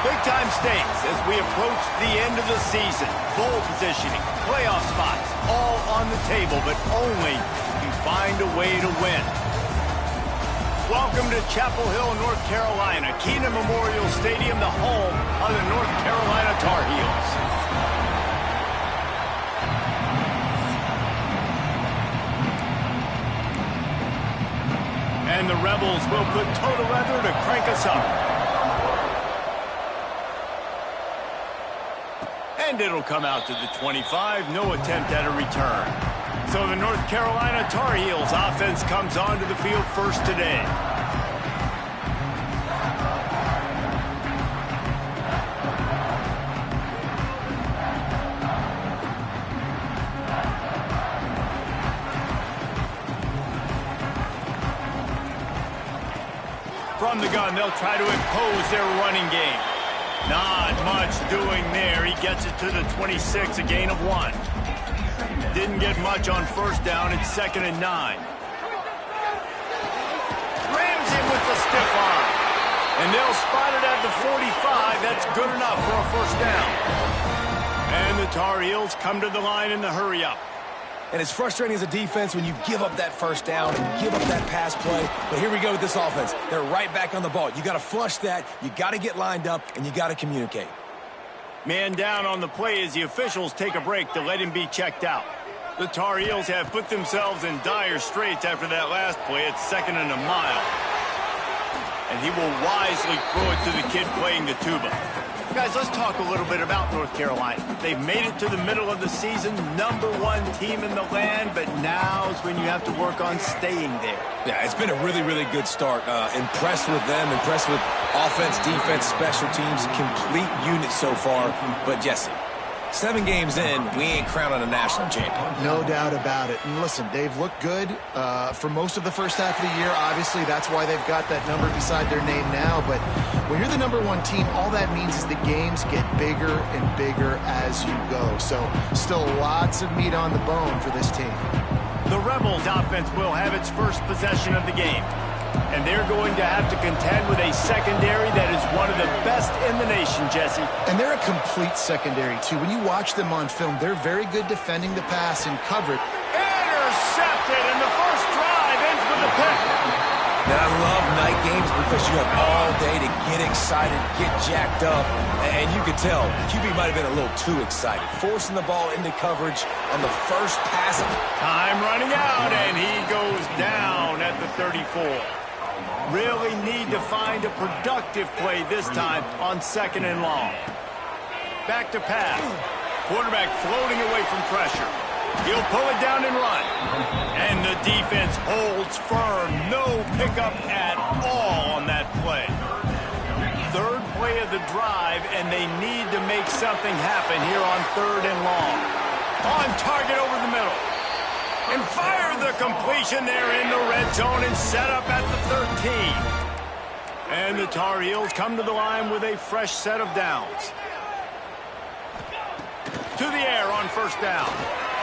Big-time stakes as we approach the end of the season. Bowl positioning, playoff spots, all on the table, but only if you find a way to win. Welcome to Chapel Hill, North Carolina. Keenan Memorial Stadium, the home of the North Carolina Tar Heels. And the Rebels will put toe to leather to crank us up. And it'll come out to the 25. No attempt at a return. So the North Carolina Tar Heels offense comes onto the field first today. From the gun, they'll try to impose their running game. Not much doing there. He gets it to the 26, a gain of 1. Didn't get much on first down. It's 2nd and 9. Rams him with the stiff arm. And they'll spot it at the 45. That's good enough for a first down. And the Tar Heels come to the line in the hurry-up. And it's frustrating as a defense when you give up that first down and give up that pass play. But here we go with this offense. They're right back on the ball. You got to flush that. You got to get lined up, and you got to communicate. Man down on the play as the officials take a break to let him be checked out. The Tar Heels have put themselves in dire straits after that last play. It's 2nd and a mile. And he will wisely throw it to the kid playing the tuba. Guys, let's talk a little bit about North Carolina. They've made it to the middle of the season, #1 team in the land, but now's when you have to work on staying there. Yeah, it's been a really, really good start. Impressed with them, impressed with offense, defense, special teams, complete unit so far. But Jesse, 7 games in, we ain't crowning a national champion. No doubt about it. And listen, they've looked good for most of the first half of the year. Obviously, that's why they've got that number beside their name now. But when you're the #1 team, all that means is the games get bigger and bigger as you go. So still lots of meat on the bone for this team. The Rebels offense will have its first possession of the game. And they're going to have to contend with a secondary that is one of the best in the nation, Jesse. And they're a complete secondary, too. When you watch them on film, they're very good defending the pass and cover it. Intercepted, and the first drive ends with a pick. And I love night games because you have all day to get excited, get jacked up. And you can tell, QB might have been a little too excited, forcing the ball into coverage on the first pass. Time running out, and he goes down at the 34. Really need to find a productive play this time on 2nd and long. Back to pass. Quarterback floating away from pressure. He'll pull it down and run. And the defense holds firm. No pickup at all on that play. 3rd play of the drive, and they need to make something happen here on 3rd and long. On target over the middle. And fire the completion there in the red zone and set up at the 13. And the Tar Heels come to the line with a fresh set of downs. To the air on first down.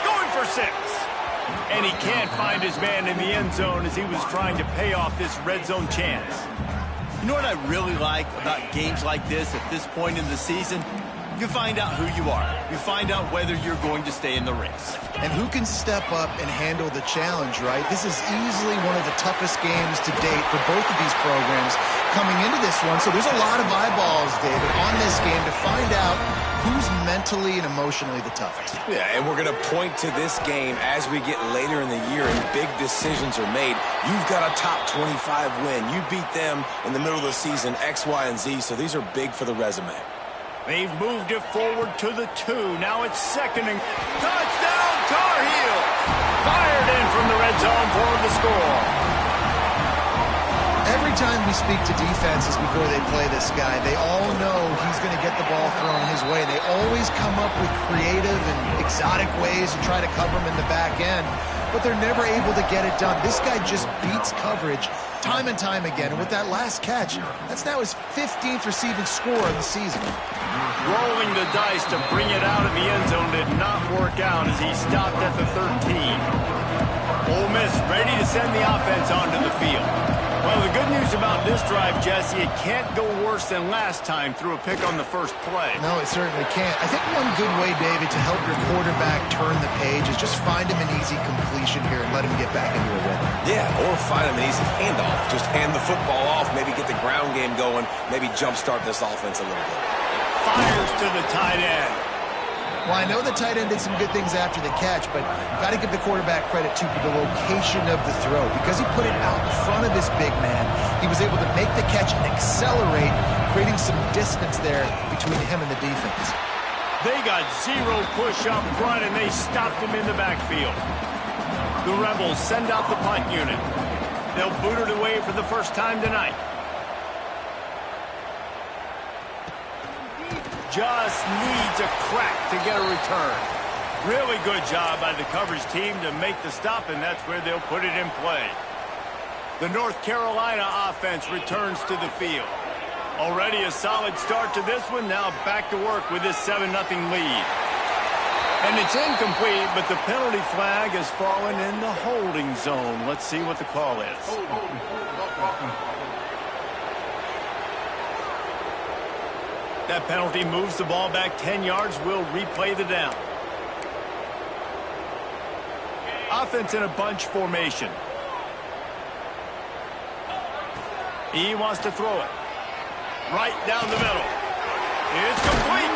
Going for 6. And he can't find his man in the end zone as he was trying to pay off this red zone chance. You know what I really like about games like this at this point in the season? You find out who you are. You find out whether you're going to stay in the race. And who can step up and handle the challenge, right? This is easily one of the toughest games to date for both of these programs coming into this one. So there's a lot of eyeballs, David, on this game to find out who's mentally and emotionally the toughest. Yeah, and we're going to point to this game as we get later in the year and big decisions are made. You've got a top 25 win. You beat them in the middle of the season, X, Y, and Z, so these are big for the resume. They've moved it forward to the 2. Now it's 2nd and touchdown Tar Heels. Fired in from the red zone for the score. Every time we speak to defenses before they play this guy, they all know he's going to get the ball thrown his way. They always come up with creative and exotic ways to try to cover him in the back end, but they're never able to get it done. This guy just beats coverage time and time again. And with that last catch, that's now his 15th receiving score of the season. Rolling the dice to bring it out of the end zone did not work out as he stopped at the 13. Ole Miss ready to send the offense onto the field. Well, the good news about this drive, Jesse, it can't go worse than last time through a pick on the first play. No, it certainly can't. I think one good way, David, to help your quarterback turn the page is just find him an easy completion here and let him get back into a rhythm. Yeah, or find him an easy handoff. Just hand the football off, maybe get the ground game going, maybe jumpstart this offense a little bit. Fires to the tight end. Well, I know the tight end did some good things after the catch, but got to give the quarterback credit, too, for the location of the throw. Because he put it out in front of his big man, he was able to make the catch and accelerate, creating some distance there between him and the defense. They got zero push up front, and they stopped him in the backfield. The Rebels send out the punt unit. They'll boot it away for the first time tonight. Just needs a crack to get a return. Really good job by the coverage team to make the stop, and that's where they'll put it in play. The North Carolina offense returns to the field. Already a solid start to this one. Now back to work with this 7-0 lead. And it's incomplete, but the penalty flag has fallen in the holding zone. Let's see what the call is. That penalty moves the ball back 10 yards. We'll replay the down. Offense in a bunch formation. He wants to throw it. Right down the middle. It's complete.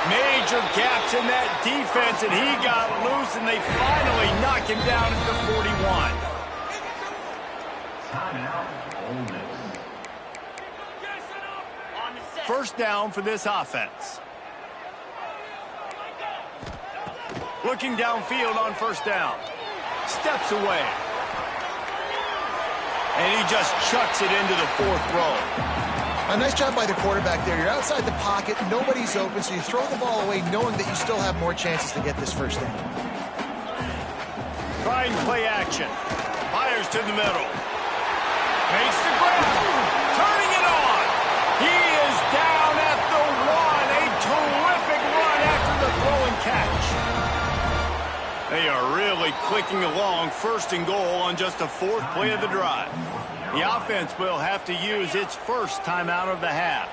Major gaps in that defense, and he got loose, and they finally knock him down at the 41. First down for this offense. Looking downfield on first down. Steps away. And he just chucks it into the fourth row. A nice job by the quarterback there. You're outside the pocket, nobody's open, so you throw the ball away knowing that you still have more chances to get this first down. Trying play action. Fires to the middle. Makes the grab. Turning it on. He is down at the 1. A terrific run after the throw and catch. They are really clicking along. First and goal on just the fourth play of the drive. The offense will have to use its first timeout of the half.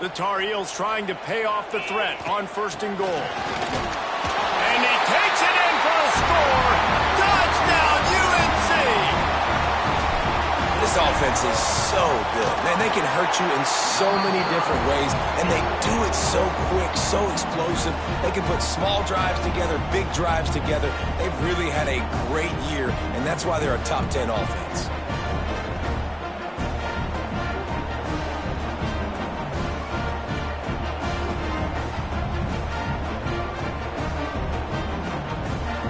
The Tar Heels trying to pay off the threat on first and goal. And he takes it in for a score. Touchdown, UNC! This offense is so good. Man, they can hurt you in so many different ways, and they do it so quick, so explosive. They can put small drives together, big drives together. They've really had a great year, and that's why they're a top 10 offense.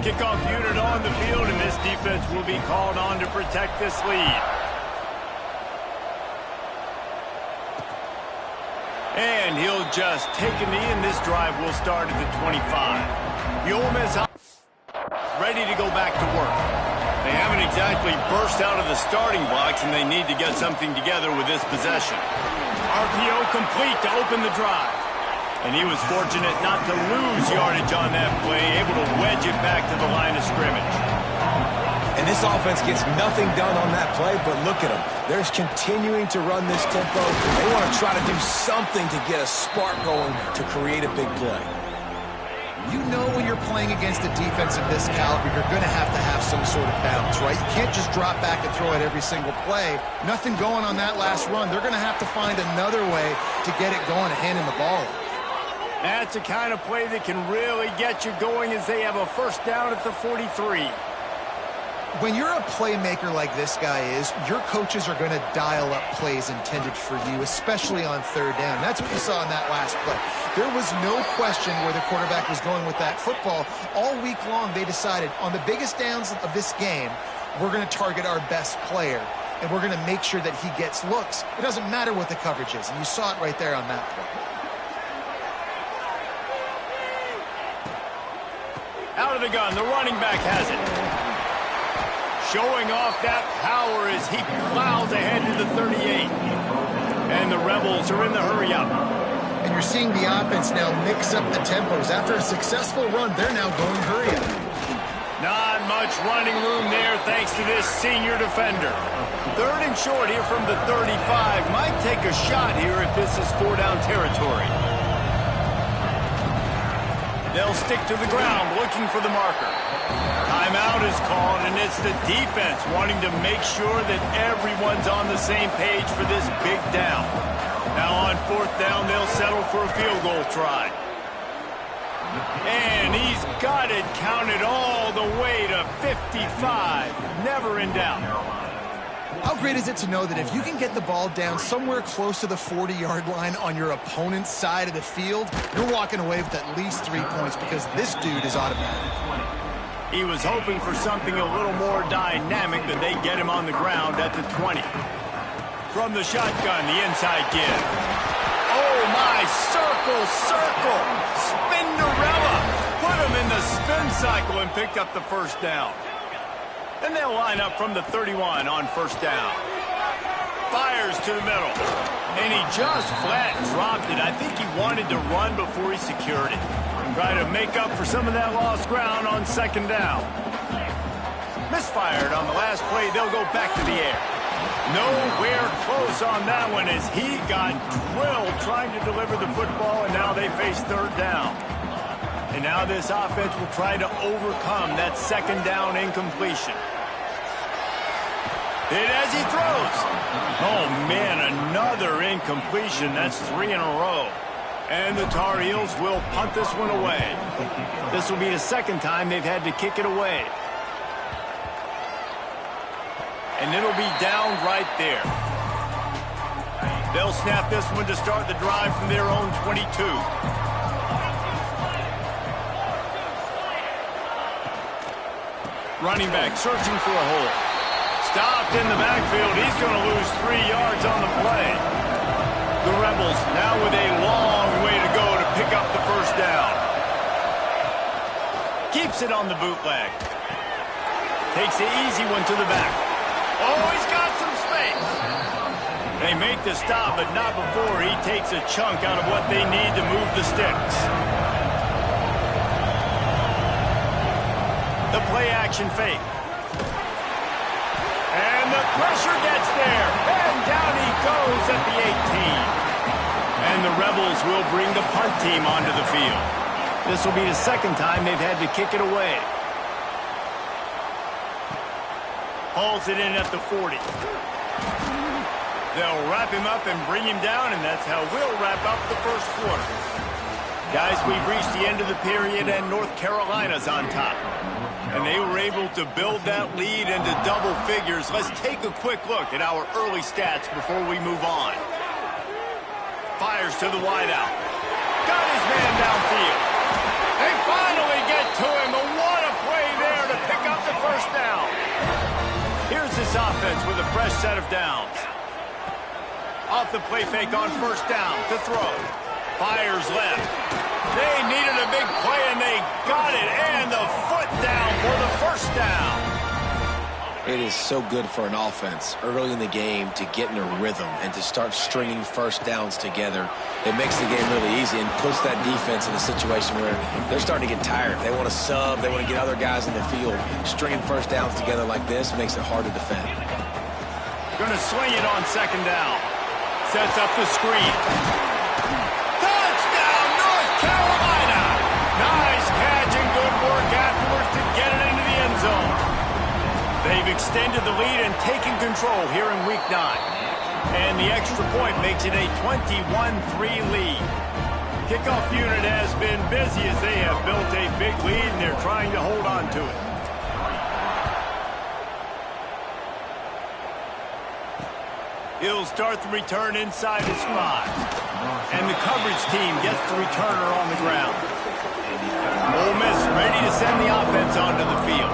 Kickoff unit on the field, and this defense will be called on to protect this lead. And he'll just take a knee, and this drive will start at the 25. The Ole Miss ready to go back to work. They haven't exactly burst out of the starting blocks, and they need to get something together with this possession. RPO complete to open the drive. And he was fortunate not to lose yardage on that play, able to wedge it back to the line of scrimmage. And this offense gets nothing done on that play, but look at them. They're continuing to run this tempo. They want to try to do something to get a spark going to create a big play. You know when you're playing against a defense of this caliber, you're going to have some sort of balance, right? You can't just drop back and throw it every single play. Nothing going on that last run. They're going to have to find another way to get it going and hand him the ball. That's the kind of play that can really get you going as they have a first down at the 43. When you're a playmaker like this guy is, your coaches are going to dial up plays intended for you, especially on third down. That's what you saw in that last play. There was no question where the quarterback was going with that football. All week long, they decided on the biggest downs of this game, we're going to target our best player, and we're going to make sure that he gets looks. It doesn't matter what the coverage is, and you saw it right there on that play. Out of the gun, the running back has it. Showing off that power as he plows ahead to the 38. And the Rebels are in the hurry-up. And you're seeing the offense now mix up the tempos. After a successful run, they're now going hurry-up. Not much running room there thanks to this senior defender. 3rd and short here from the 35. Might take a shot here if this is 4-down territory. They'll stick to the ground looking for the marker. Timeout is called, and it's the defense wanting to make sure that everyone's on the same page for this big down. Now on 4th down, they'll settle for a field goal try. And he's got it counted all the way to 55. Never in doubt. How great is it to know that if you can get the ball down somewhere close to the 40-yard line on your opponent's side of the field, you're walking away with at least 3 points because this dude is automatic. He was hoping for something a little more dynamic, but they get him on the ground at the 20. From the shotgun, the inside give. Oh, my, circle, circle. Spinderella. Put him in the spin cycle and picked up the 1st down. And they'll line up from the 31 on 1st down. Fires to the middle. And he just flat dropped it. I think he wanted to run before he secured it. Try to make up for some of that lost ground on 2nd down. Misfired on the last play. They'll go back to the air. Nowhere close on that one as he got drilled trying to deliver the football, and now they face 3rd down. And now this offense will try to overcome that 2nd down incompletion. Hit as he throws. Oh, man, another incompletion. That's 3 in a row. And the Tar Heels will punt this one away. This will be the 2nd time they've had to kick it away. And it'll be down right there. They'll snap this one to start the drive from their own 22. Running back searching for a hole. Stopped in the backfield. He's going to lose 3 yards on the play. The Rebels now with a long way to go to pick up the 1st down. Keeps it on the bootleg. Takes the easy one to the back. Oh, he's got some space. They make the stop, but not before he takes a chunk out of what they need to move the sticks. The play-action fake. And the pressure gets there. And down he goes at the 18. And the Rebels will bring the punt team onto the field. This will be the 2nd time they've had to kick it away. Hauls it in at the 40. They'll wrap him up and bring him down, and that's how we'll wrap up the 1st quarter. Guys, we've reached the end of the period, and North Carolina's on top. And they were able to build that lead into double figures. Let's take a quick look at our early stats before we move on. Fires to the wideout. Got his man downfield. They finally get to him, but what a play there to pick up the 1st down. Here's this offense with a fresh set of downs. Off the play fake on 1st down to throw. Fires left. They needed a big play, and they got it. And the foot down for the 1st down. It is so good for an offense early in the game to get in a rhythm and to start stringing 1st downs together. It makes the game really easy and puts that defense in a situation where they're starting to get tired. They want to sub. They want to get other guys in the field. Stringing 1st downs together like this makes it hard to defend. Going to swing it on 2nd down. Sets up the screen. Touchdown, North Carolina! Nice catch and good work afterwards to get it into the end zone. They've extended the lead and taken control here in Week 9. And the extra point makes it a 21-3 lead. Kickoff unit has been busy as they have built a big lead, and they're trying to hold on to it. He'll start the return inside his 5. And the coverage team gets the returner on the ground. Ole Miss ready to send the offense onto the field.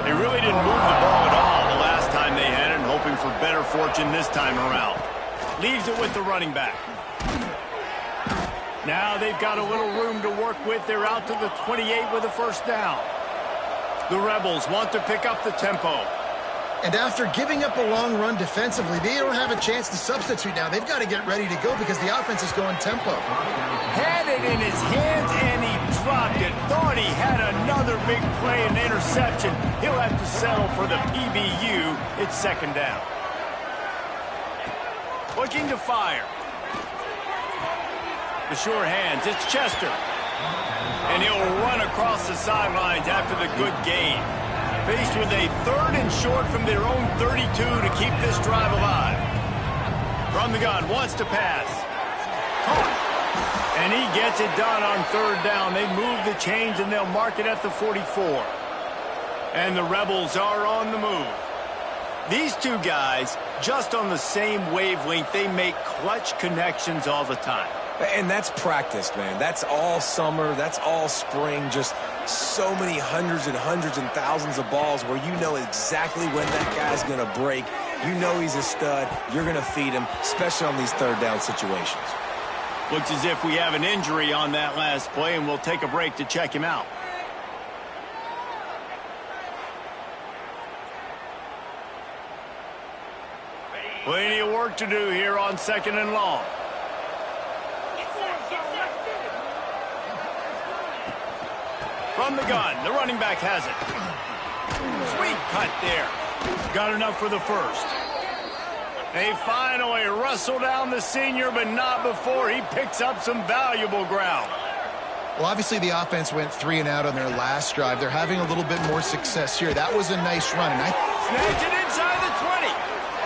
They really didn't move the ball at all the last time they had it, hoping for better fortune this time around. Leaves it with the running back. Now they've got a little room to work with. They're out to the 28 with a 1st down. The Rebels want to pick up the tempo. And after giving up a long run defensively, they don't have a chance to substitute now. They've got to get ready to go because the offense is going tempo. Had it in his hands, and he dropped dropped it. Thought he had another big play and interception. He'll have to settle for the PBU. It's second down. Looking to fire. The sure hands. It's Chester. And he'll run across the sidelines after the good gain. Faced with a 3rd and short from their own 32 to keep this drive alive. From the gun, wants to pass. Caught. And he gets it done on 3rd down. They move the chains and they'll mark it at the 44. And the Rebels are on the move. These two guys, just on the same wavelength, they make clutch connections all the time. And that's practice, man. That's all summer. That's all spring. Just so many hundreds and thousands of balls where you know exactly when that guy's going to break. You know he's a stud. You're going to feed him, especially on these 3rd down situations. Looks as if we have an injury on that last play, and we'll take a break to check him out. Plenty of work to do here on 2nd and long. From the gun, the running back has it. Sweet cut there. Got enough for the first. They finally wrestle down the senior, but not before he picks up some valuable ground. Well, obviously the offense went 3 and out on their last drive. They're having a little bit more success here. That was a nice run. And Snags it inside the 20.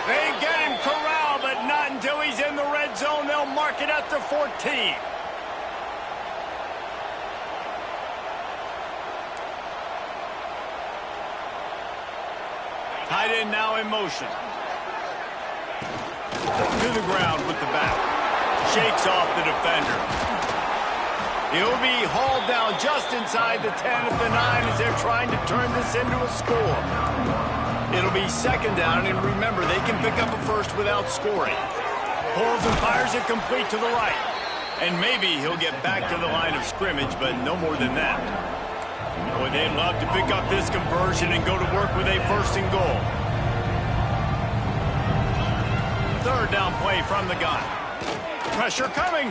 They get him corralled, but not until he's in the red zone. They'll mark it at the 14. Tight end now in motion. To the ground with the back. Shakes off the defender. He'll be hauled down just inside the 10 at the 9 as they're trying to turn this into a score. It'll be second down, and remember, they can pick up a first without scoring. Pulls and fires it complete to the right. And maybe he'll get back to the line of scrimmage, but no more than that. Boy, they'd love to pick up this conversion and go to work with a 1st and goal. 3rd down play from the gun. Pressure coming.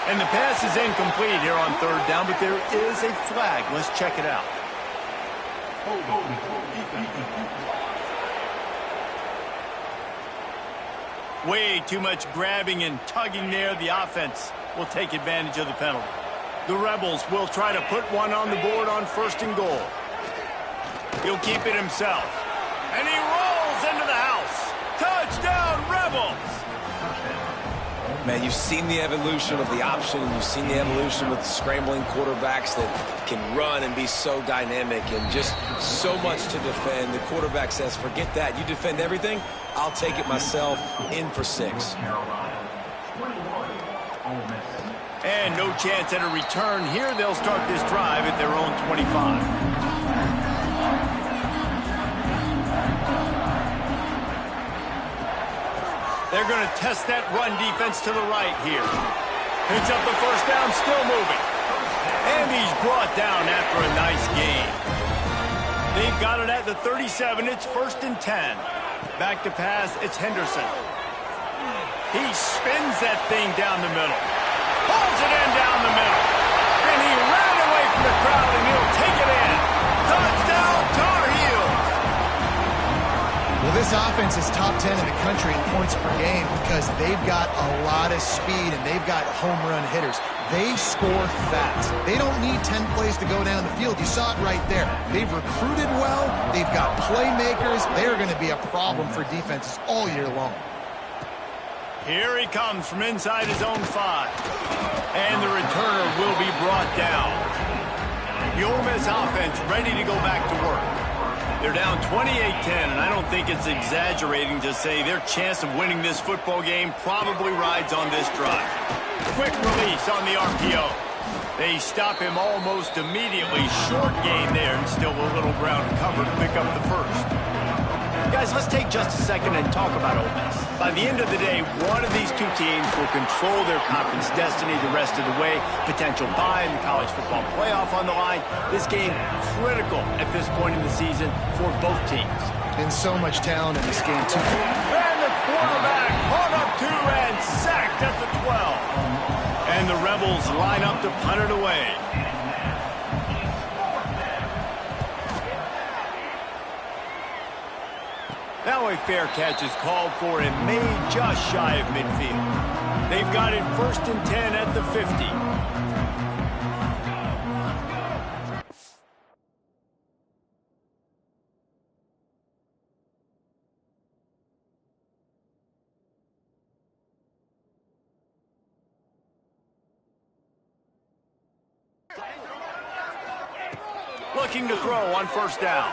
And the pass is incomplete here on 3rd down, but there is a flag. Let's check it out. Way too much grabbing and tugging there. The offense will take advantage of the penalty. The Rebels will try to put one on the board on 1st and goal. He'll keep it himself. And he rolls into the house. Touchdown, Rebels! Man, you've seen the evolution of the option, and you've seen the evolution with the scrambling quarterbacks that can run and be so dynamic and just so much to defend. The quarterback says, forget that. You defend everything, I'll take it myself. In for 6. And no chance at a return here. They'll start this drive at their own 25. They're going to test that run defense to the right here. Picks up the 1st down, still moving. And he's brought down after a nice gain. They've got it at the 37. It's 1st and 10. Back to pass, it's Henderson. He spins that thing down the middle. Pulls it in down the middle. And he ran away from the crowd, and he'll take it in. Touchdown, Tar Heels! Well, this offense is top 10 in the country in points per game because they've got a lot of speed and they've got home run hitters. They score fast. They don't need 10 plays to go down the field. You saw it right there. They've recruited well. They've got playmakers. They are going to be a problem for defenses all year long. Here he comes from inside his own 5. And the returner will be brought down. The Ole Miss offense ready to go back to work. They're down 28-10, and I don't think it's exaggerating to say their chance of winning this football game probably rides on this drive. Quick release on the RPO. They stop him almost immediately. Short gain there, and still a little ground cover to pick up the first. Guys, let's take just a second and talk about Ole Miss. By the end of the day, one of these two teams will control their conference destiny the rest of the way. Potential bye in the college football playoff on the line. This game critical at this point in the season for both teams. And so much talent in this game, too. And the quarterback caught up to and sacked at the 12. And And the Rebels line up to punt it away. Now a fair catch is called for and made just shy of midfield. They've got it 1st and 10 at the 50. Looking to throw on 1st down.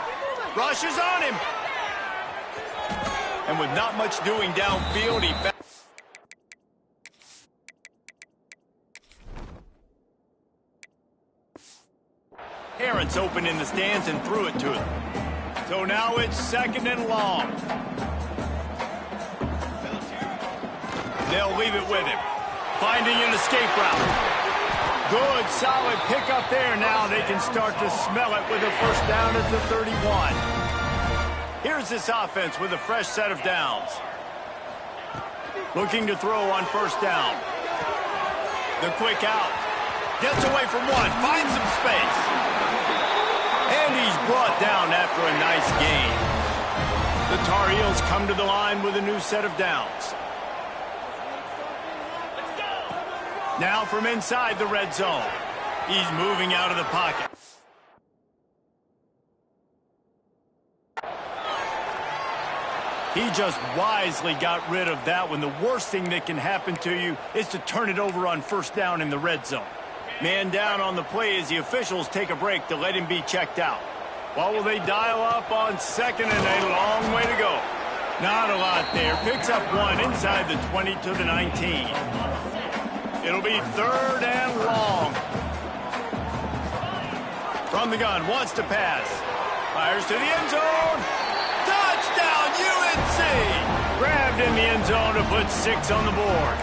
Rushes on him. And with not much doing downfield, he Aaron's open in the stands and threw it to him. So now it's 2nd and long. They'll leave it with him. Finding an escape route. Good, solid pickup there. Now they can start to smell it with a 1st down at the 31. Here's this offense with a fresh set of downs. Looking to throw on 1st down. The quick out. Gets away from one. Finds some space. And he's brought down after a nice gain. The Tar Heels come to the line with a new set of downs. Now from inside the red zone. He's moving out of the pocket. He just wisely got rid of that one. The worst thing that can happen to you is to turn it over on 1st down in the red zone. Man down on the play as the officials take a break to let him be checked out. What will they dial up on 2nd and a long way to go? Not a lot there. Picks up one inside the 20 to the 19. It'll be 3rd and long. From the gun, wants to pass. Fires to the end zone. Touchdown, UNC! Grabbed in the end zone to put 6 on the board.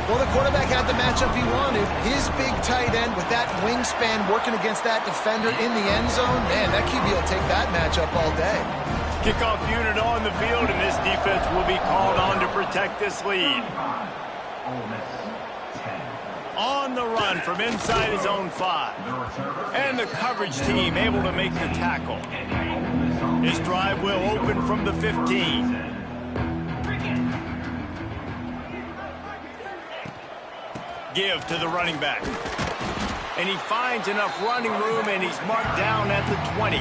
Well, the quarterback had the matchup he wanted. His big tight end with that wingspan working against that defender in the end zone. Man, that QB will take that matchup all day. Kickoff unit on the field, and this defense will be called on to protect this lead. On the run from inside his own 5. And the coverage team able to make the tackle. His drive will open from the 15. Give to the running back. And he finds enough running room, and he's marked down at the 20.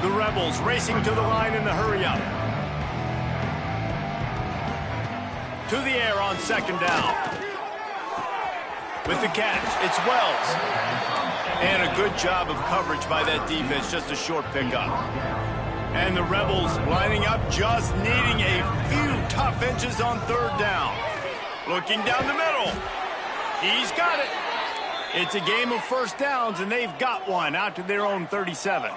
The Rebels racing to the line in the hurry-up. To the air on 2nd down. With the catch, it's Wells. And a good job of coverage by that defense, just a short pickup. And the Rebels lining up, just needing a few tough inches on 3rd down. Looking down the middle. He's got it. It's a game of 1st downs, and they've got one out to their own 37.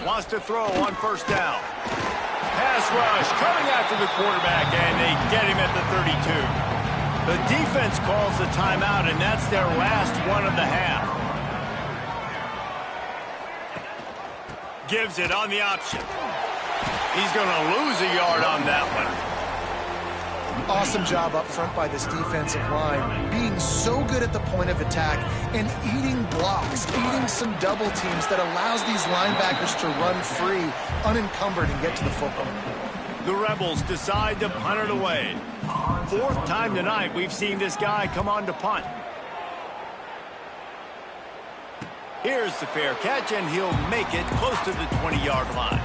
Wants to throw on 1st down. Pass rush coming after the quarterback, and they get him at the 32. The defense calls the timeout, and that's their last one of the half. Gives it on the option. He's going to lose a yard on that one. Awesome job up front by this defensive line, being so good at the point of attack and eating blocks, eating some double teams that allows these linebackers to run free, unencumbered, and get to the football. The Rebels decide to punt it away. 4th time tonight we've seen this guy come on to punt. Here's the fair catch, and he'll make it close to the 20-yard line.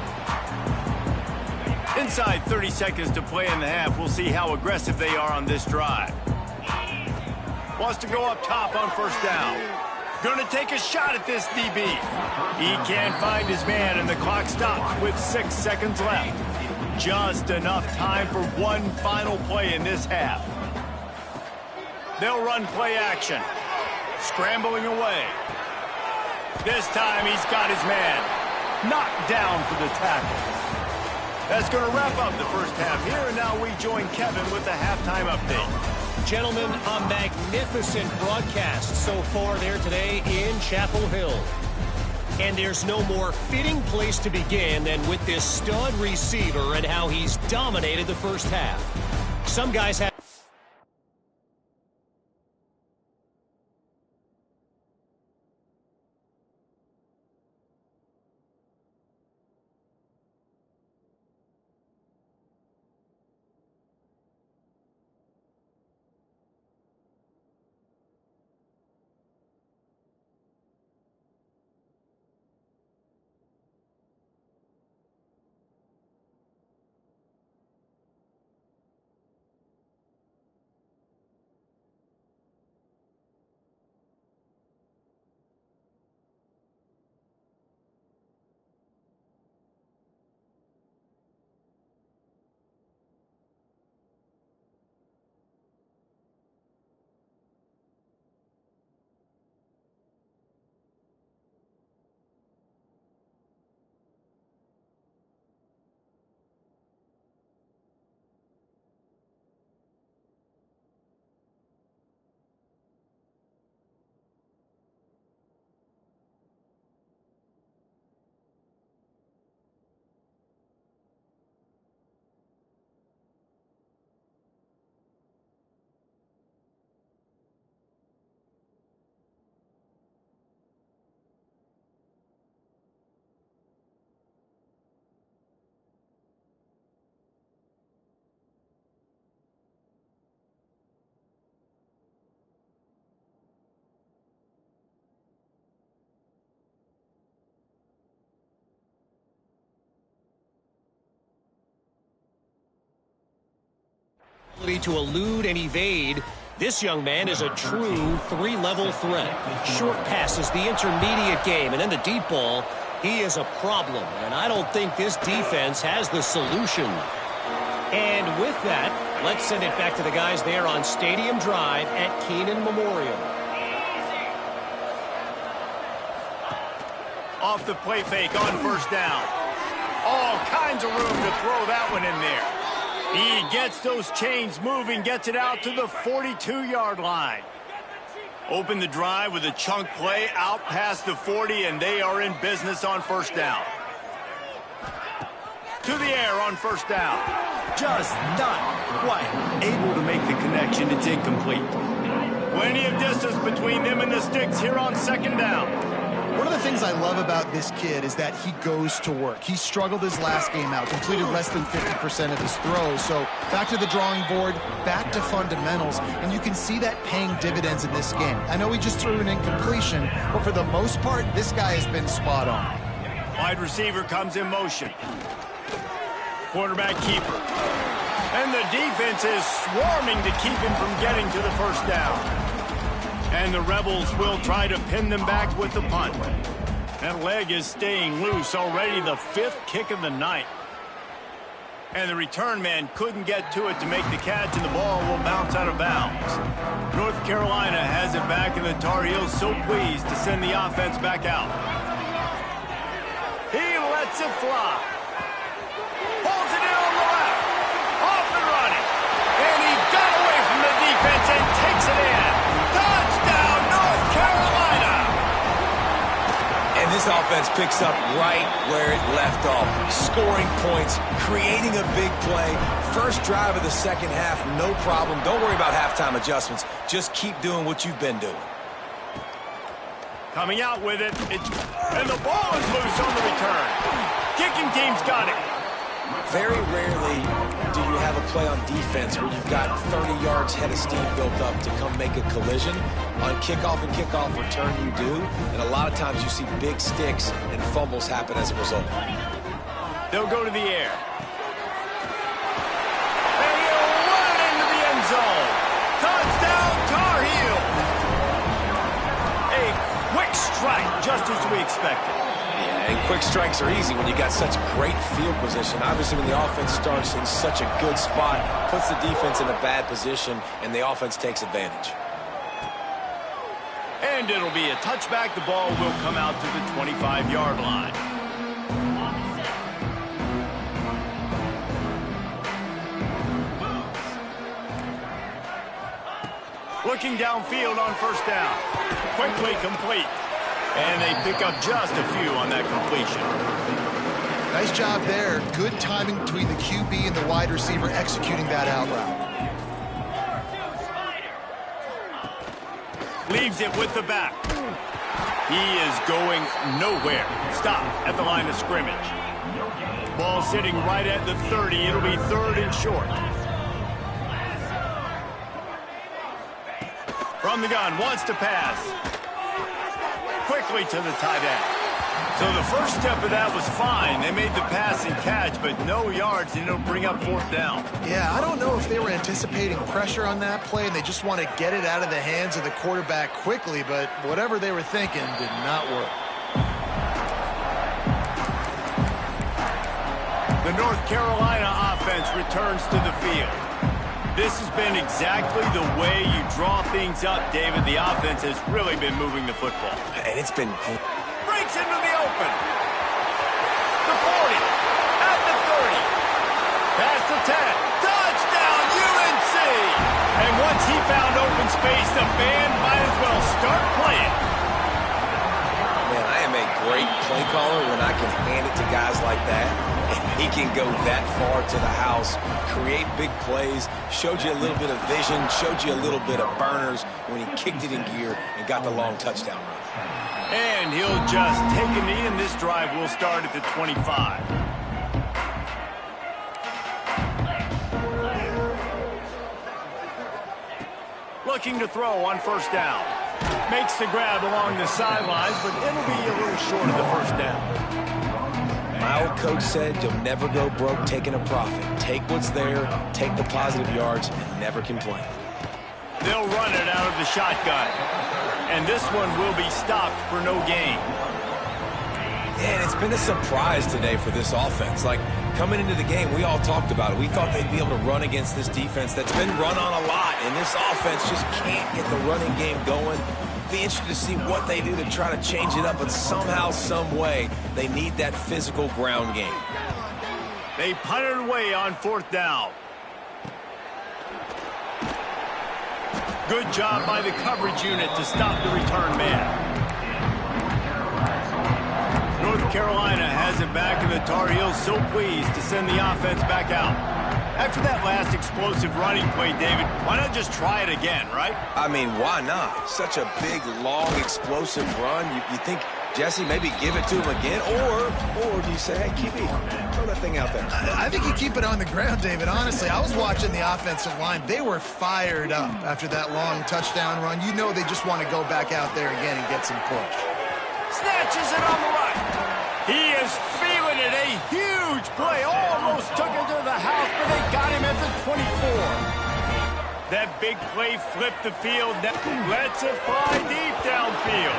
Inside 30 seconds to play in the half. We'll see how aggressive they are on this drive. Wants to go up top on 1st down. Going to take a shot at this DB. He can't find his man, and the clock stops with 6 seconds left. Just enough time for one final play in this half. They'll run play action. Scrambling away. This time he's got his man. Knocked down for the tackle. That's going to wrap up the 1st half here, and now we join Kevin with the halftime update. Gentlemen, a magnificent broadcast so far there today in Chapel Hill. And there's no more fitting place to begin than with this stud receiver and how he's dominated the first half. Some guys have... to elude and evade. This young man is a true three-level threat. Short passes, the intermediate game, and then the deep ball. He is a problem, and I don't think this defense has the solution. And with that, let's send it back to the guys there on Stadium Drive at Keenan Memorial. Off the play fake on first down. All kinds of room to throw that one in there. He gets those chains moving, gets it out to the 42-yard line. Open the drive with a chunk play out past the 40, and they are in business on first down. To the air on first down. Just not quite able to make the connection. It's incomplete. Plenty of distance between them and the sticks here on second down. One of the things I love about this kid is that he goes to work. He struggled his last game out, completed less than 50% of his throws. So back to the drawing board, back to fundamentals, and you can see that paying dividends in this game. I know he just threw an incompletion, but for the most part, this guy has been spot on. Wide receiver comes in motion. Quarterback keeper. And the defense is swarming to keep him from getting to the first down. And the Rebels will try to pin them back with the punt. That leg is staying loose, already the fifth kick of the night. And the return man couldn't get to it to make the catch, and the ball will bounce out of bounds. North Carolina has it back, and the Tar Heels so pleased to send the offense back out. He lets it fly. Pulls it in on the left. Off and running. And he got away from the defense and takes it in. Touchdown, North Carolina! And this offense picks up right where it left off. Scoring points, creating a big play. First drive of the second half, no problem. Don't worry about halftime adjustments. Just keep doing what you've been doing. Coming out with it. And the ball is loose on the return. Kicking team's got it. Very rarely do you have a play on defense where you've got 30 yards head of steam built up to come make a collision. On kickoff and kickoff return you do, and a lot of times you see big sticks and fumbles happen as a result. They'll go to the air. And he'll run it into the end zone. Touchdown, Tar Heels. A quick strike, just as we expected. Yeah, and quick strikes are easy when you got such great field position. Obviously, when the offense starts in such a good spot, puts the defense in a bad position, and the offense takes advantage. And it'll be a touchback. The ball will come out to the 25-yard line. Looking downfield on first down. Quickly complete. And they pick up just a few on that completion. Nice job there. Good timing between the QB and the wide receiver executing that out route. Leaves it with the back. He is going nowhere. Stop at the line of scrimmage. Ball sitting right at the 30. It'll be 3rd and short. From the gun, wants to pass. Quickly to the tight end. So the first step of that was fine. They made the pass and catch, but no yards, and it'll bring up 4th down. Yeah, I don't know if they were anticipating pressure on that play, and they just want to get it out of the hands of the quarterback quickly, but whatever they were thinking did not work. The North Carolina offense returns to the field. This has been exactly the way you draw things up, David. The offense has really been moving the football. And it's been... Breaks into the open. The 40. At the 30. Past the 10. Touchdown, UNC! And once he found open space, the band might as well start playing. Man, I am a great play caller when I can hand it to guys like that. And he can go that far to the house, create big plays, showed you a little bit of vision, showed you a little bit of burners when he kicked it in gear and got the long touchdown run. And he'll just take a knee, and this drive will start at the 25. Looking to throw on 1st down. Makes the grab along the sidelines, but it'll be a little short of the 1st down. My old coach said you'll never go broke taking a profit. Take what's there, take the positive yards, and never complain. They'll run it out of the shotgun. And this one will be stopped for no gain. And it's been a surprise today for this offense. Like, coming into the game, we all talked about it. We thought they'd be able to run against this defense that's been run on a lot, and this offense just can't get the running game going. Be interested to see what they do to try to change it up, but somehow, some way, they need that physical ground game. They punt it away on 4th down. Good job by the coverage unit to stop the return man. North Carolina has it back, and the Tar Heels so pleased to send the offense back out. After that last explosive running play, David, why not just try it again, right? I mean, why not? Such a big, long, explosive run. You think, Jesse, maybe give it to him again? Or do you say, hey, QB, throw that thing out there? I think you keep it on the ground, David. Honestly, I was watching the offensive line. They were fired up after that long touchdown run. You know they just want to go back out there again and get some push. Snatches it on the right. He is feeling it. A huge play. Almost took it to the house, but they got him at the 24. That big play flipped the field. That lets it fly deep downfield.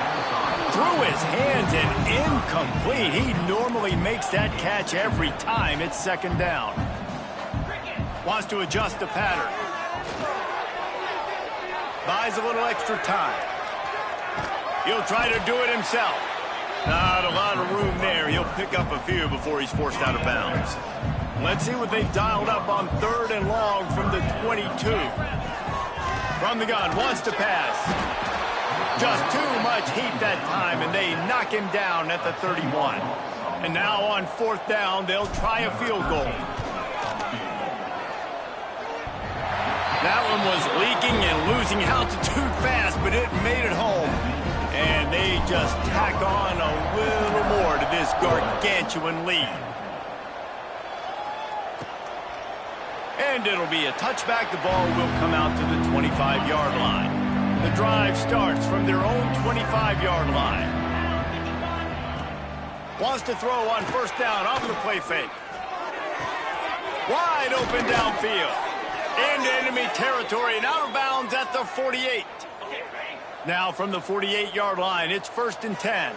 Through his hands and incomplete. He normally makes that catch every time. It's 2nd down. Wants to adjust the pattern. Buys a little extra time. He'll try to do it himself. Not a lot of room there. He'll pick up a few before he's forced out of bounds. Let's see what they've dialed up on 3rd and long from the 22. From the gun, wants to pass. Just too much heat that time, and they knock him down at the 31. And now on 4th down, they'll try a field goal. That one was leaking and losing altitude fast, but it made it home. And they just tack on a little more to this gargantuan lead. And it'll be a touchback. The ball will come out to the 25-yard line. The drive starts from their own 25-yard line. Wants to throw on 1st down off the play fake. Wide open downfield. Into enemy territory and out of bounds at the 48. Now from the 48-yard line, it's 1st and 10.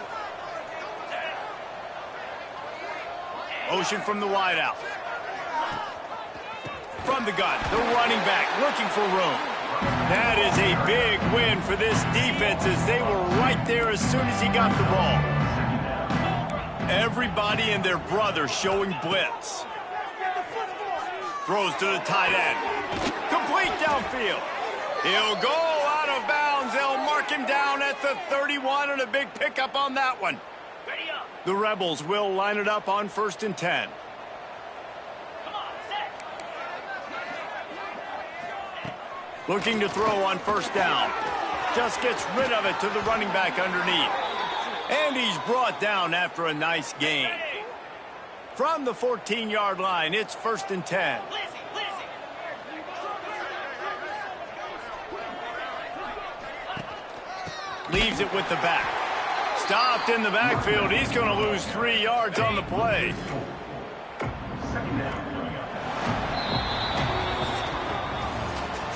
Motion from the wideout. From the gun, the running back looking for room. That is a big win for this defense as they were right there as soon as he got the ball. Everybody and their brother showing blitz. Throws to the tight end. Complete downfield. He'll go out of bounds. They'll mark mark him down at the 31 and a big pickup on that one. The Rebels will line it up on 1st and 10. Looking to throw on 1st down. Just gets rid of it to the running back underneath. And he's brought down after a nice gain. From the 14-yard line, it's 1st and 10. Leaves it with the back. Stopped in the backfield. He's going to lose 3 yards on the play.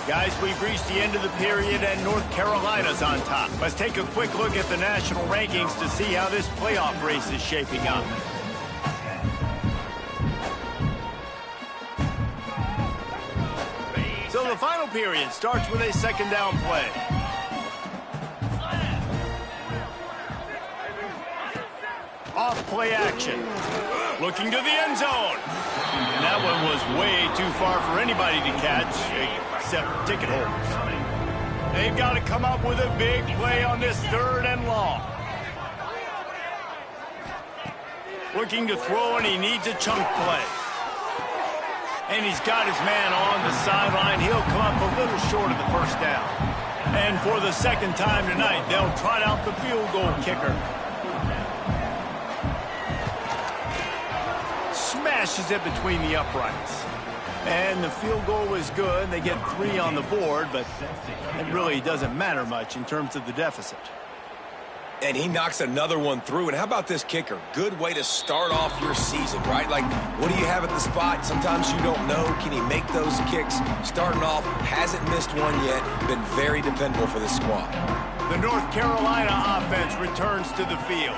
Guys, we've reached the end of the period, and North Carolina's on top. Let's take a quick look at the national rankings to see how this playoff race is shaping up. So the final period starts with a 2nd down play. Off play action. Looking to the end zone. And that one was way too far for anybody to catch, except ticket holders. They've got to come up with a big play on this 3rd and long. Looking to throw, and he needs a chunk play. And he's got his man on the sideline. He'll come up a little short of the 1st down. And for the 2nd time tonight, they'll trot out the field goal kicker. Smashes it between the uprights. And the field goal is good. They get 3 on the board, but it really doesn't matter much in terms of the deficit. And he knocks another one through. And how about this kicker? Good way to start off your season, right? Like, what do you have at the spot? Sometimes you don't know. Can he make those kicks? Starting off, hasn't missed one yet. Been very dependable for this squad. The North Carolina offense returns to the field.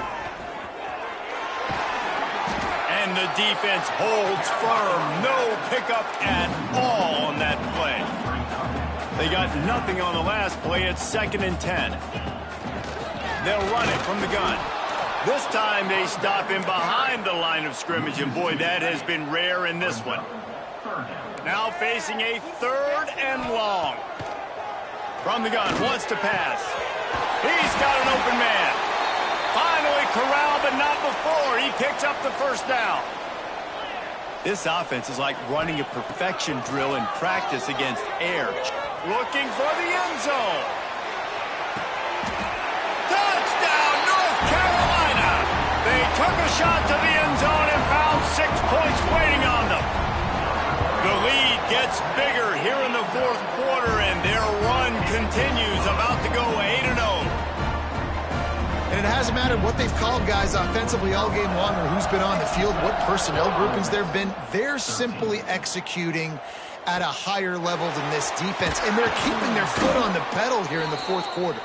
And the defense holds firm. No pickup at all on that play. They got nothing on the last play. It's 2nd and 10. They'll run it from the gun. This time they stop him behind the line of scrimmage, and boy, that has been rare in this one. Now facing a 3rd and long. From the gun, wants to pass. He's got an open man. Finally corralled, but not before. He picks up the 1st down. This offense is like running a perfection drill in practice against air. Looking for the end zone. Touchdown, North Carolina! They took a shot to the end zone and found 6 points waiting on them. The lead gets bigger here in the 4th quarter, and their run continues, about to go 8-0. And it hasn't mattered what they've called guys offensively all game long or who's been on the field, what personnel groupings there have been. They're simply executing at a higher level than this defense, and they're keeping their foot on the pedal here in the 4th quarter.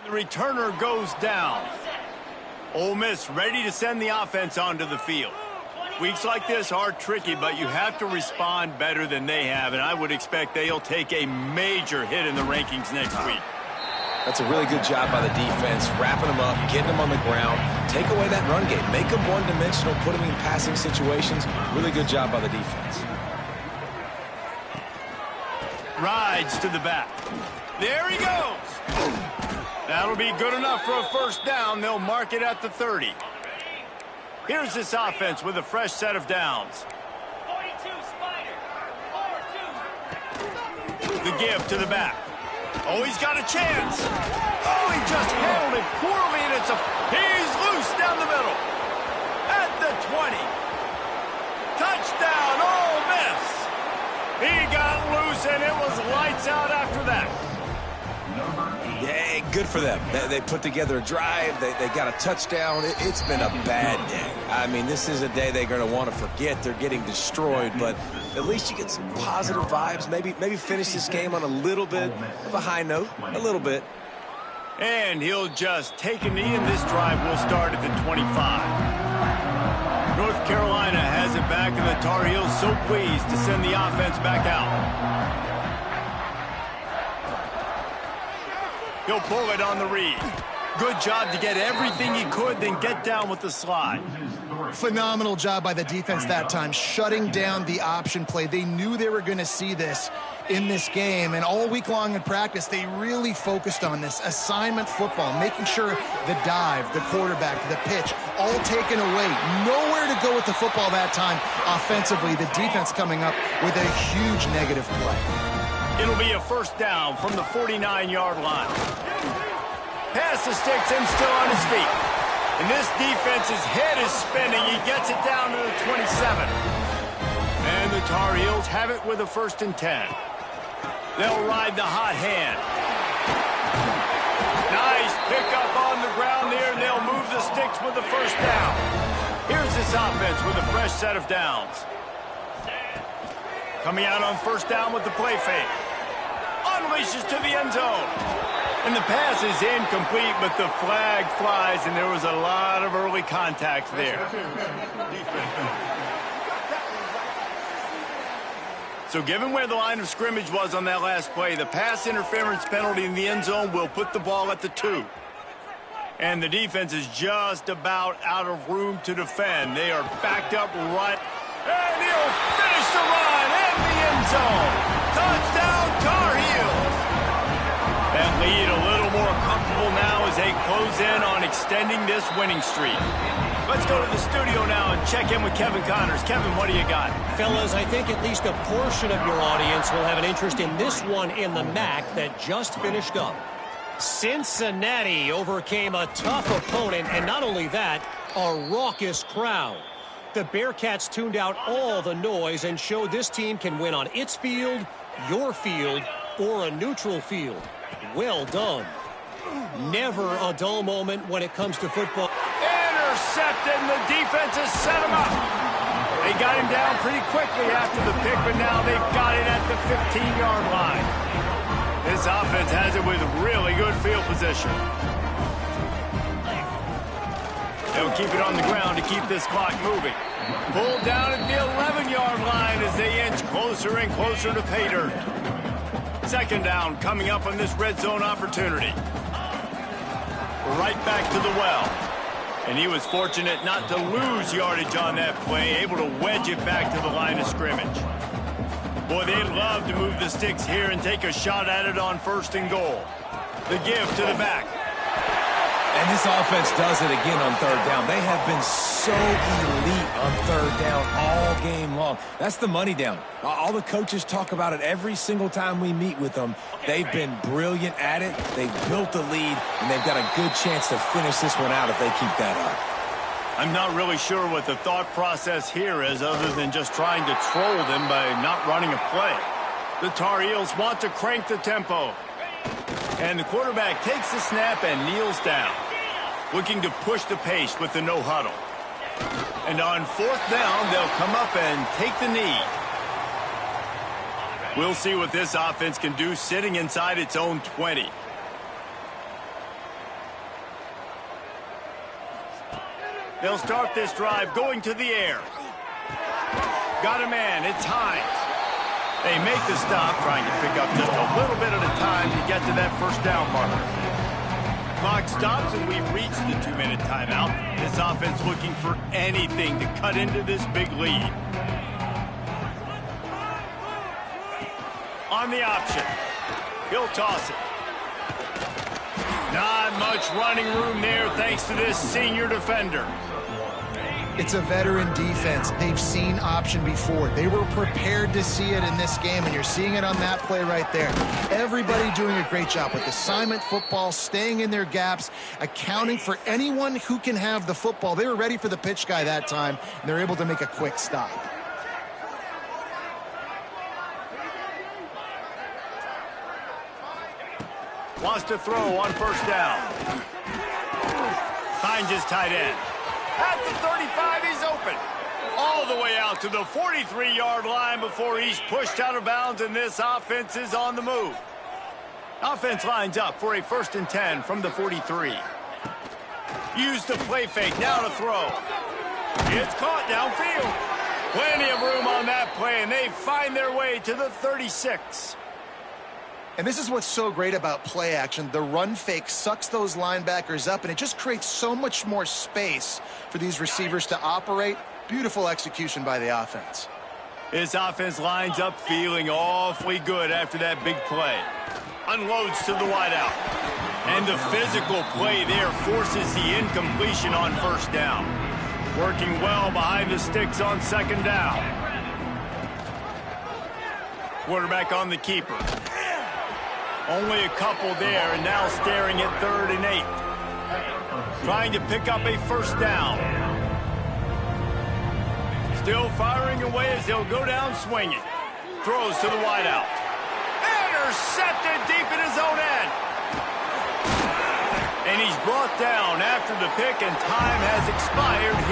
The returner goes down. Ole Miss ready to send the offense onto the field. Weeks like this are tricky, but you have to respond better than they have, and I would expect they'll take a major hit in the rankings next week. That's a really good job by the defense, wrapping them up, getting them on the ground, take away that run game, make them one-dimensional, put them in passing situations. Really good job by the defense. Rides to the back. There he goes. That'll be good enough for a 1st down. They'll mark it at the 30. Here's this offense with a fresh set of downs. 42 Spider. 4-2. The give to the back. Oh, he's got a chance. Oh, he just handled it poorly, and he's loose down the middle. At the 20. Touchdown, Ole Miss. He got loose, and it was lights out after that. Yeah, good for them. They put together a drive. They got a touchdown. It's been a bad day. I mean, this is a day they're going to want to forget. They're getting destroyed, but at least you get some positive vibes. Maybe finish this game on a little bit of a high note, a little bit. And he'll just take a knee, and this drive will start at the 25. North Carolina has it back, and the Tar Heels so pleased to send the offense back out. He'll pull it on the read. Good job to get everything he could, then get down with the slide. Phenomenal job by the defense that time, shutting down the option play. They knew they were going to see this in this game, and all week long in practice, they really focused on this assignment football, making sure the dive, the quarterback, the pitch, all taken away. Nowhere to go with the football that time offensively. The defense coming up with a huge negative play. It'll be a first down from the 49-yard line. Pass the sticks and still on his feet. And this defense's head is spinning. He gets it down to the 27. And the Tar Heels have it with a 1st and 10. They'll ride the hot hand. Nice pickup on the ground there, and they'll move the sticks with the first down. Here's this offense with a fresh set of downs. Coming out on 1st down with the play fake. Unleashes to the end zone. And the pass is incomplete, but the flag flies, and there was a lot of early contact there. So given where the line of scrimmage was on that last play, the pass interference penalty in the end zone will put the ball at the 2. And the defense is just about out of room to defend. They are backed up right. And he'll finish the run in the end zone. Touchdown, Tar Heels. That lead a little more comfortable now as they close in on extending this winning streak. Let's go to the studio now and check in with Kevin Connors. Kevin, what do you got? Fellas, I think at least a portion of your audience will have an interest in this one in the MAC that just finished up. Cincinnati overcame a tough opponent, and not only that, a raucous crowd. The Bearcats tuned out all the noise and showed this team can win on its field, your field, or a neutral field. Well done. Never a dull moment when it comes to football. Intercepted, and the defense has set him up. They got him down pretty quickly after the pick, but now they've got it at the 15-yard line. This offense has it with really good field position. They'll keep it on the ground to keep this clock moving. Pulled down at the 11-yard line as they inch closer and closer to pay dirt. 2nd down coming up on this red zone opportunity. Right back to the well. And he was fortunate not to lose yardage on that play, able to wedge it back to the line of scrimmage. Boy, they'd love to move the sticks here and take a shot at it on 1st and goal. The give to the back. And this offense does it again on 3rd down. They have been so elite on 3rd down all game long. That's the money down. All the coaches talk about it every single time we meet with them. They've been brilliant at it. They've built the lead, and they've got a good chance to finish this one out if they keep that up. I'm not really sure what the thought process here is other than just trying to troll them by not running a play. The Tar Heels want to crank the tempo. And the quarterback takes the snap and kneels down, looking to push the pace with the no huddle. And on 4th down, they'll come up and take the knee. We'll see what this offense can do sitting inside its own 20. They'll start this drive going to the air. Got a man, it's Hines. They make the stop, trying to pick up just a little bit at a time to get to that 1st down marker. Clock stops, and we've reached the 2-minute timeout. This offense looking for anything to cut into this big lead. On the option. He'll toss it. Not much running room there thanks to this senior defender. It's a veteran defense. They've seen option before. They were prepared to see it in this game, and you're seeing it on that play right there. Everybody doing a great job with assignment football, staying in their gaps, accounting for anyone who can have the football. They were ready for the pitch guy that time, and they're able to make a quick stop. Wants to throw on 1st down. Finds his tight end. At the 35, he's open. All the way out to the 43-yard line before he's pushed out of bounds, and this offense is on the move. Offense lines up for a 1st and 10 from the 43. Use the play fake, now to throw. It's caught downfield. Plenty of room on that play, and they find their way to the 36. And this is what's so great about play action. The run fake sucks those linebackers up, and it just creates so much more space for these receivers to operate. Beautiful execution by the offense. This offense lines up feeling awfully good after that big play. Unloads to the wideout. And the physical play there forces the incompletion on first down. Working well behind the sticks on second down. Quarterback on the keeper. Only a couple there, and now staring at 3rd and 8. Trying to pick up a first down. Still firing away as he'll go down swinging. Throws to the wideout. Intercepted deep in his own end. And he's brought down after the pick, and time has expired.